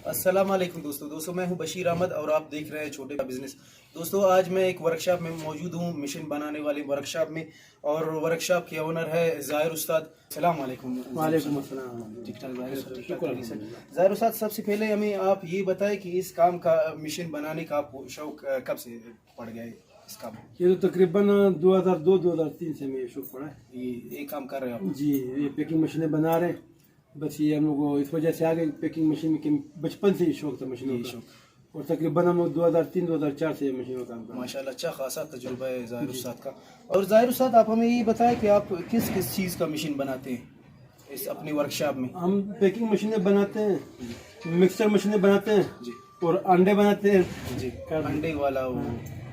अस्सलाम वालेकुम दोस्तों मैं हूं बशीर अहमद और आप देख रहे हैं छोटे का बिजनेस। दोस्तों आज मैं एक वर्कशॉप में मौजूद हूं, मिशन बनाने वाली वर्कशॉप में, और वर्कशॉप के ओनर है ज़ाहिर उस्ताद। अस्सलाम वालेकुम। वालेकुम अस्सलाम। ठीक ठाक ज़ाहिर उस्ताद, सबसे पहले हमें आप ये बताएं कि इस काम का मिशन बनाने का आपको शौक कब से पड़ गया है? इस काम ये तो तकरीबन 2002-2003 से मैं शौक पड़ा है। ये काम कर रहे हैं आप? जी, ये पैकिंग मशीनें बना रहे हैं। बस ये हम लोग को इस वजह से आ गए पैकिंग मशीन में, बचपन से ही शौक था मशीनों का, और तकरीबन हम लोग 2003-2004 से मशीनों का काम कर रहे हैं। माशाल्लाह, अच्छा खासा तजुर्बा है ज़ाहिर उस्ताद का। और ज़ाहिर उस्ताद, आप हमें ये बताएं कि आप किस किस चीज़ का मशीन बनाते हैं इस अपनी वर्कशॉप में? हम पैकिंग मशीनें बनाते हैं, मिक्सचर मशीनें बनाते हैं जी, और अंडे बनाते हैं जी। अंडे वाला वो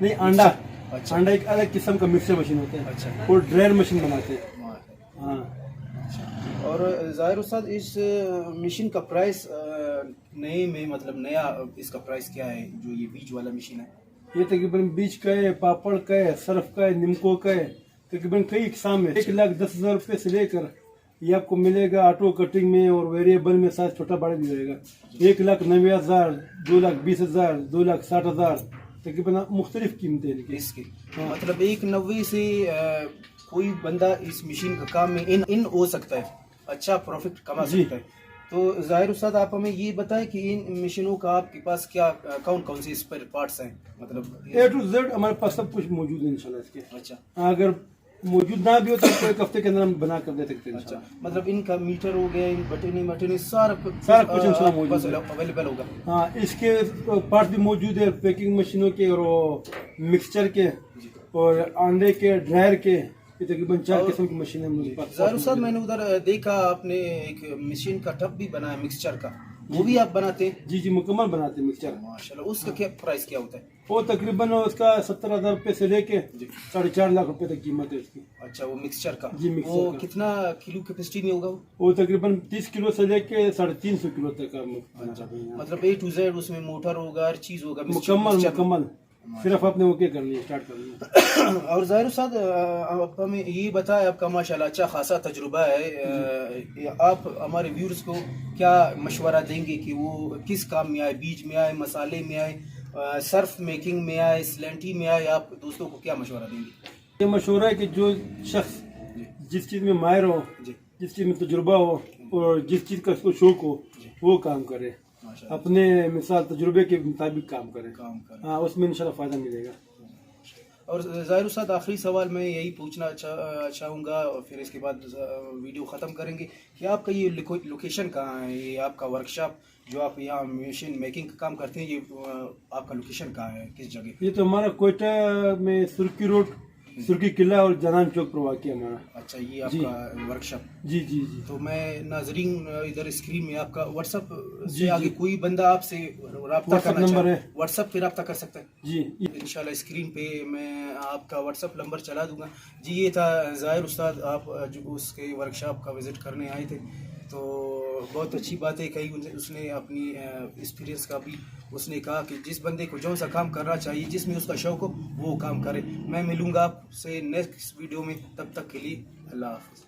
नहीं, अंडा। अच्छा, अंडा एक अलग किस्म का मिक्सचर मशीन होता है। अच्छा। और ड्रायर मशीन बनाते हैं। हाँ। और ज़ाहिर उस्ताद, इस मशीन का प्राइस नए में, मतलब नया इसका प्राइस क्या है जो ये बीज वाला मशीन है? ये तकरीबन बीज का है, पापड़ का है, सर्फ का है, निम्को का है, तकरीबन कई इकसाम है। 1,10,000 रुपये से लेकर ये आपको मिलेगा ऑटो कटिंग में, और वेरिएबल में साइज छोटा बड़ा भी रहेगा। 1,90,000, 2,20,000, 2,60,000, तकरीबन मुख्तलिफ कीमतें हैं इसकी। मतलब 1,90,000 से कोई बंदा इस मशीन का काम में इन हो सकता है, अच्छा प्रॉफिट कमा सकता है। तो ज़ाहिर उस्ताद, आप हमें ये बताएं कि इन मशीनों का आपके पास क्या कौन कौन से स्पेयर पार्ट्स हैं? मतलब A to Z हमारे पास सब कुछ मौजूद है इंशाल्लाह इसके। अच्छा, अगर मौजूद ना भी हो तो एक हफ्ते के अंदर हम बना कर दे सकते हैं। अच्छा, मतलब इनका मीटर हो गया, इन बटनी सारा कुछ इंशाल्लाह मौजूद है, अवेलेबल होगा। हाँ, इसके पार्ट भी मौजूद है, पैकिंग मशीनों के और मिक्सचर के और अंडे के, ड्रायर के। ये तकरीबन 4 किस्म की मशीन है मुझे पास। ज़ाहिर उस्ताद, मैंने उधर देखा आपने एक मशीन का टब भी बनाया मिक्सचर का, वो भी आप बनाते हैं? जी जी, मुकम्मल बनाते हैं मिक्सचर। माशाल्लाह। उसका क्या प्राइस क्या होता है? वो तकरीबन उसका 70,000 रुपये से लेके 4.5 लाख रुपए तक कीमत है उसकी। अच्छा, वो मिक्सचर का? जी, मिक्सचर वो का। कितना किलो कैपेसिटी में होगा वो तकरीबन 30 किलो से लेके 350 किलो तक का। मतलब A to Z उसमें मोटर होगा, हर चीज होगा मुकम्मल। सिर्फ आपने वो क्या करनी है, स्टार्ट करनी है। और ज़ाहिर उस्ताद, आप हमें ये बताएं, आपका माशाल्लाह अच्छा खासा तजुर्बा है, आप हमारे व्यूअर्स को क्या मशवरा देंगे कि वो किस काम में आए? बीज में आए, मसाले में आए, सर्फ मेकिंग में आए, स्लेंटी में आए? आप दोस्तों को क्या मशवरा देंगे? ये मशवरा है कि जो शख्स जिस चीज़ में माहिर हो, जिस चीज़ में तजुर्बा हो, और जिस चीज़ का उसको शौक हो, वो काम करे, अपने मिसाल तजुर्बे के मुताबिक काम करे। हाँ, उसमें इंशाल्लाह फ़ायदा मिलेगा। और ज़ाहिर उस्ताद, आखिरी सवाल मैं यही पूछना चाहूँगा, और फिर इसके बाद वीडियो ख़त्म करेंगे, कि आपका ये लोकेशन कहाँ है? ये आपका वर्कशॉप जो आप यहाँ मशीन मेकिंग का काम करते हैं, ये आपका लोकेशन कहाँ है, किस जगह? ये तो हमारा कोयटा में सुर्की रोड, सुर्की किला और जनान चौक पर वाक़ है हमारा। अच्छा, ये आपका वर्कशॉप? जी जी जी। तो मैं नाजरीन, इधर स्क्रीन में आपका व्हाट्सएप से आगे कोई बंदा आपसे रब्ता करना चाहे, व्हाट्सएप पे रब्ता कर सकता है जी। इंशाल्लाह स्क्रीन पे मैं आपका व्हाट्सएप नंबर चला दूंगा जी। ये था ज़ाहिर उस्ताद, आप जो उसके वर्कशॉप का विज़िट करने आए थे, तो बहुत अच्छी बातें कही उसने, अपनी एक्सपीरियंस का भी उसने कहा कि जिस बंदे को जो सा काम करना चाहिए, जिसमें उसका शौक हो, वो काम करे। मैं मिलूंगा आपसे नेक्स्ट वीडियो में, तब तक के लिए अल्लाह हाफ़िज़।